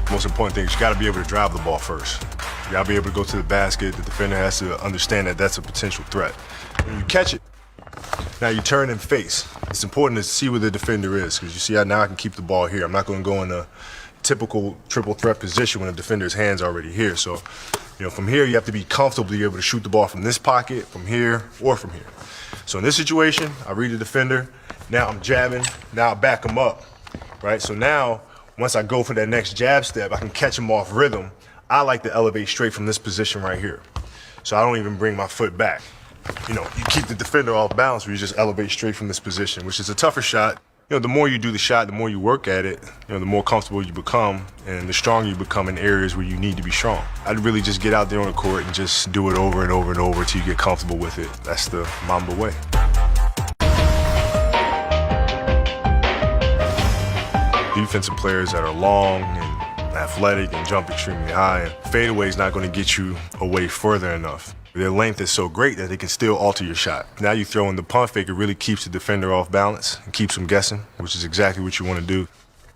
Most important thing is you got to be able to drive the ball first. You got to be able to go to the basket. The defender has to understand that that's a potential threat. When you catch it, now you turn and face. It's important to see where the defender is, because you see how now I can keep the ball here. I'm not going to go in a typical triple threat position when the defender's hand's already here. So, from here you have to be comfortable to be able to shoot the ball from this pocket, from here, or from here. So in this situation, I read the defender. Now I'm jabbing. Now I back him up, right? So now, once I go for that next jab step, I can catch him off rhythm. I like to elevate straight from this position right here. So I don't even bring my foot back. You keep the defender off balance, where you just elevate straight from this position, which is a tougher shot. The more you do the shot, the more you work at it, the more comfortable you become, and the stronger you become in areas where you need to be strong. I'd really just get out there on the court and just do it over and over and over until you get comfortable with it. That's the Mamba way. Defensive players that are long and athletic and jump extremely high, and fadeaway is not going to get you away further enough. Their length is so great that they can still alter your shot. Now you throw in the pump fake, it really keeps the defender off balance and keeps them guessing, which is exactly what you want to do.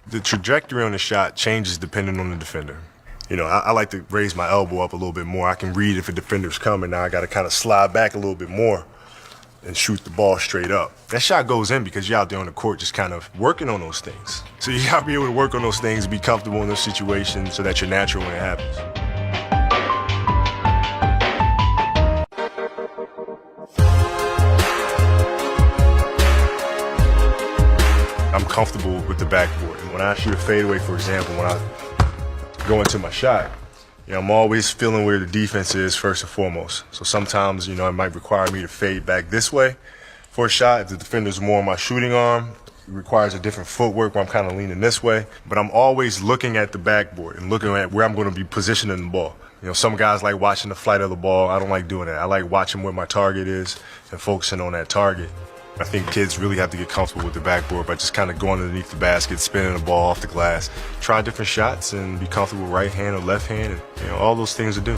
The trajectory on the shot changes depending on the defender. I like to raise my elbow up a little bit more. I can read if a defender's coming. Now I got to kind of slide back a little bit more and shoot the ball straight up. That shot goes in because you're out there on the court just kind of working on those things. So you got to be able to work on those things, be comfortable in those situations so that you're natural when it happens. I'm comfortable with the backboard. When I shoot a fadeaway, for example, when I go into my shot, I'm always feeling where the defense is first and foremost. So sometimes, it might require me to fade back this way for a shot. If the defender's more on my shooting arm, it requires a different footwork where I'm kind of leaning this way. But I'm always looking at the backboard and looking at where I'm going to be positioning the ball. Some guys like watching the flight of the ball. I don't like doing that. I like watching where my target is and focusing on that target. I think kids really have to get comfortable with the backboard by just kind of going underneath the basket, spinning the ball off the glass, try different shots, and be comfortable right hand or left hand, and all those things to do.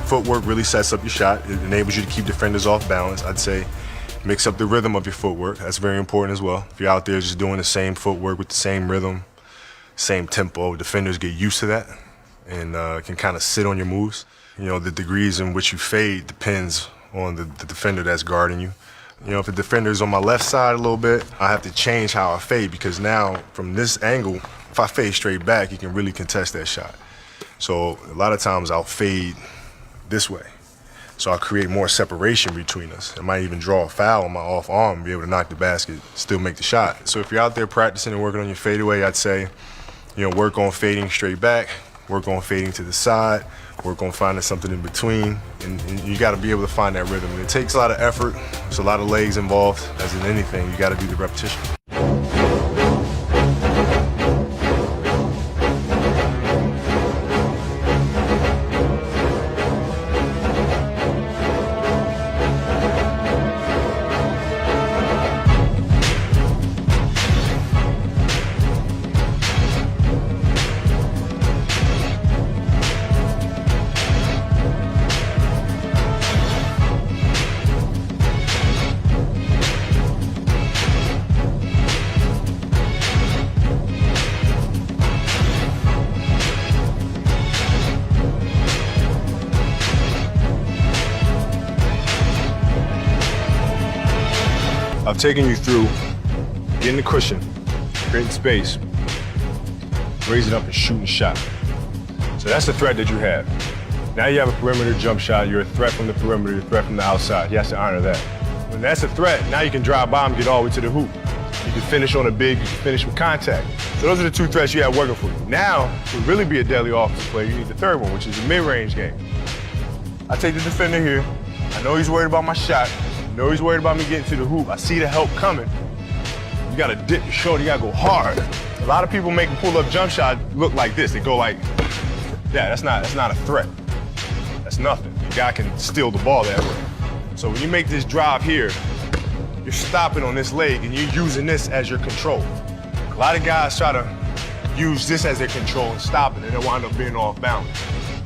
Footwork really sets up your shot. It enables you to keep defenders off balance. I'd say mix up the rhythm of your footwork. That's very important as well. If you're out there just doing the same footwork with the same rhythm, same tempo, defenders get used to that and can kind of sit on your moves. The degrees in which you fade depends on the defender that's guarding you. If the defender is on my left side a little bit, I have to change how I fade, because now from this angle, if I fade straight back, he can really contest that shot. So a lot of times I'll fade this way. So I'll create more separation between us. I might even draw a foul on my off arm and be able to knock the basket, still make the shot. So if you're out there practicing and working on your fadeaway, I'd say, work on fading straight back, work on fading to the side, work on finding something in between, and you got to be able to find that rhythm. And it takes a lot of effort. There's a lot of legs involved. As in anything, you got to do the repetition. I've taken you through getting the cushion, creating space, raising up and shooting shot. So that's the threat that you have. Now you have a perimeter jump shot. You're a threat from the perimeter, you're a threat from the outside. He has to honor that. When that's a threat, now you can drive by him, get all the way to the hoop. You can finish on a big, you can finish with contact. So those are the two threats you have working for you. Now, to really be a deadly offensive player, you need the third one, which is the mid-range game. I take the defender here. I know he's worried about my shot. I know he's worried about me getting to the hoop. I see the help coming. You gotta dip your shoulder, you gotta go hard. A lot of people make a pull-up jump shot look like this. They go like, yeah, that's not a threat. That's nothing. The guy can steal the ball that way. So when you make this drive here, you're stopping on this leg and you're using this as your control. A lot of guys try to use this as their control and stop it, and they'll wind up being off balance.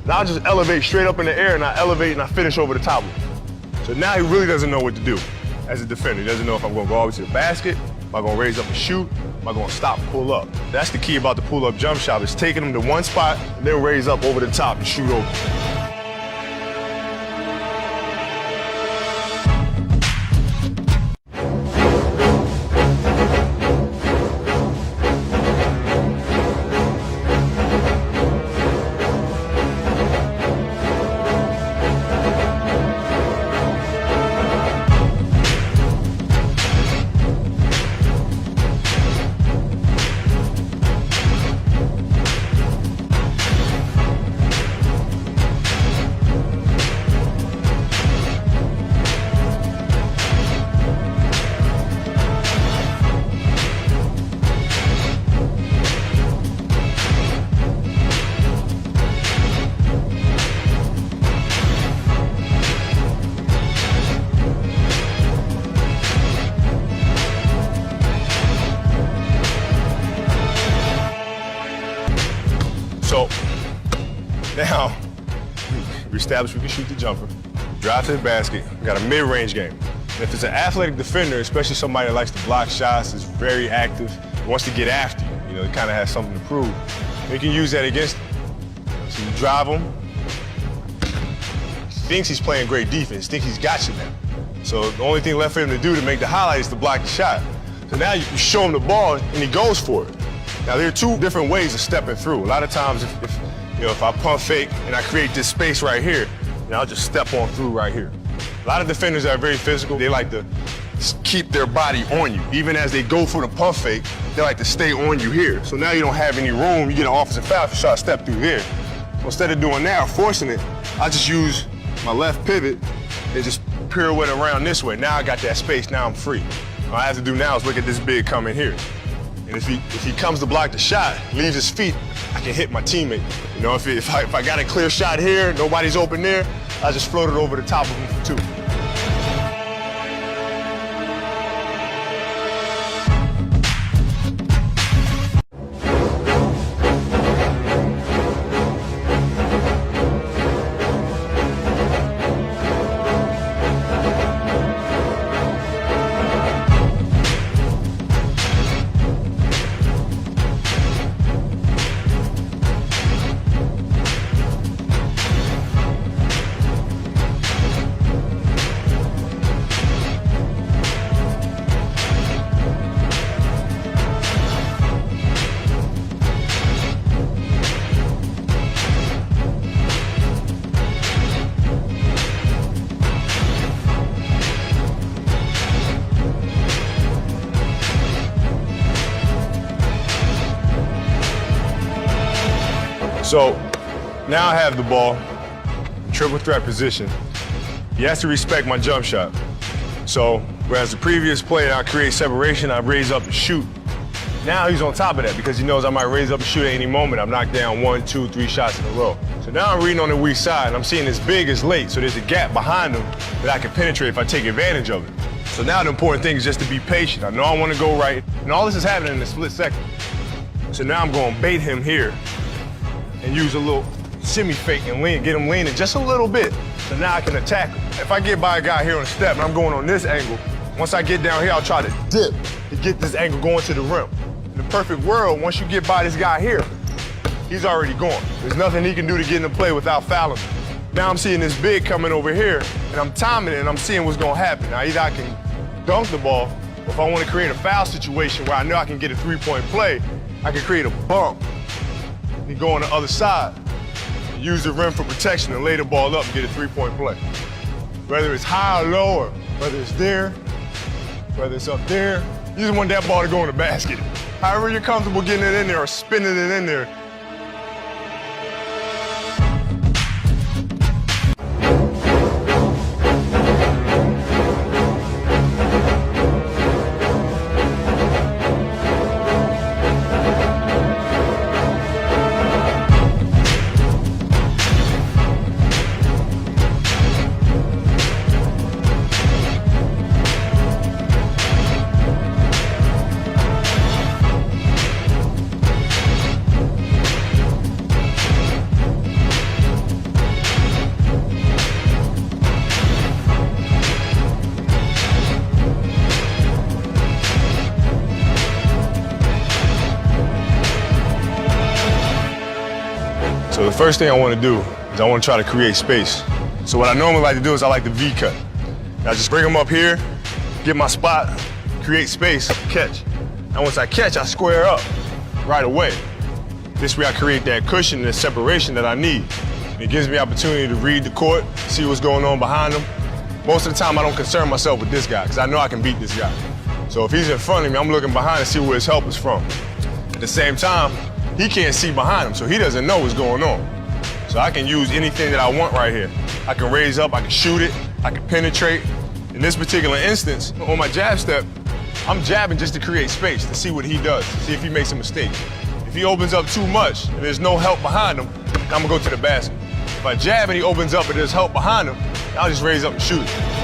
Now I just elevate straight up in the air, and I elevate and I finish over the top of him. So now he really doesn't know what to do as a defender. He doesn't know if I'm gonna go all the way to the basket Am I gonna raise up and shoot? Am I gonna stop and pull up? That's the key about the pull-up jump shot, is taking them to one spot and then raise up over the top and shoot over. So now we established we can shoot the jumper, drive to the basket, we got a mid-range game. And if it's an athletic defender, especially somebody that likes to block shots, is very active, wants to get after you, it kind of has something to prove, you can use that against him. So you drive him, he thinks he's playing great defense, thinks he's got you now. So the only thing left for him to do to make the highlight is to block the shot. So now you show him the ball and he goes for it. Now, there are two different ways of stepping through. A lot of times, if I pump fake and I create this space right here, I'll just step on through right here. A lot of defenders that are very physical, they like to keep their body on you. Even as they go for the pump fake, they like to stay on you here. So now you don't have any room. You get an offensive foul if you try to step through there. So instead of doing that or forcing it, I just use my left pivot and just pirouette around this way. Now I got that space. Now I'm free. All I have to do now is look at this big coming here. And if he comes to block the shot, leaves his feet, I can hit my teammate. If I got a clear shot here, nobody's open there, I just float it over the top of him for two. So now I have the ball, triple threat position. He has to respect my jump shot. So whereas the previous play, I create separation, I raise up and shoot. Now he's on top of that because he knows I might raise up and shoot at any moment. I'm knocked down 1, 2, 3 shots in a row. So now I'm reading on the weak side and I'm seeing this big is late. So there's a gap behind him that I can penetrate if I take advantage of it. So now the important thing is just to be patient. I know I want to go right. And all this is happening in a split second. So now I'm going to bait him here and use a little semi-fake and lean, get him leaning just a little bit. So now I can attack him. If I get by a guy here on a step and I'm going on this angle, once I get down here, I'll try to dip to get this angle going to the rim. In the perfect world, once you get by this guy here, he's already gone. There's nothing he can do to get into play without fouling me. Now I'm seeing this big coming over here, and I'm timing it, and I'm seeing what's gonna happen. Now either I can dunk the ball, or if I wanna create a foul situation where I know I can get a three-point play, I can create a bump and go on the other side, use the rim for protection and lay the ball up and get a three-point play. Whether it's high or low, or whether it's there, whether it's up there, you just want that ball to go in the basket. However you're comfortable getting it in there or spinning it in there, first thing I want to do is I want to try to create space. So what I normally like to do is I like the V cut. I just bring them up here, get my spot, create space, catch. And once I catch, I square up right away. This way I create that cushion and the separation that I need. It gives me opportunity to read the court, see what's going on behind him. Most of the time I don't concern myself with this guy because I know I can beat this guy. So if he's in front of me, I'm looking behind to see where his help is from. At the same time, he can't see behind him, so he doesn't know what's going on. So I can use anything that I want right here. I can raise up, I can shoot it, I can penetrate. In this particular instance, on my jab step, I'm jabbing just to create space, to see what he does, see if he makes a mistake. If he opens up too much and there's no help behind him, I'm gonna go to the basket. If I jab and he opens up and there's help behind him, I'll just raise up and shoot it.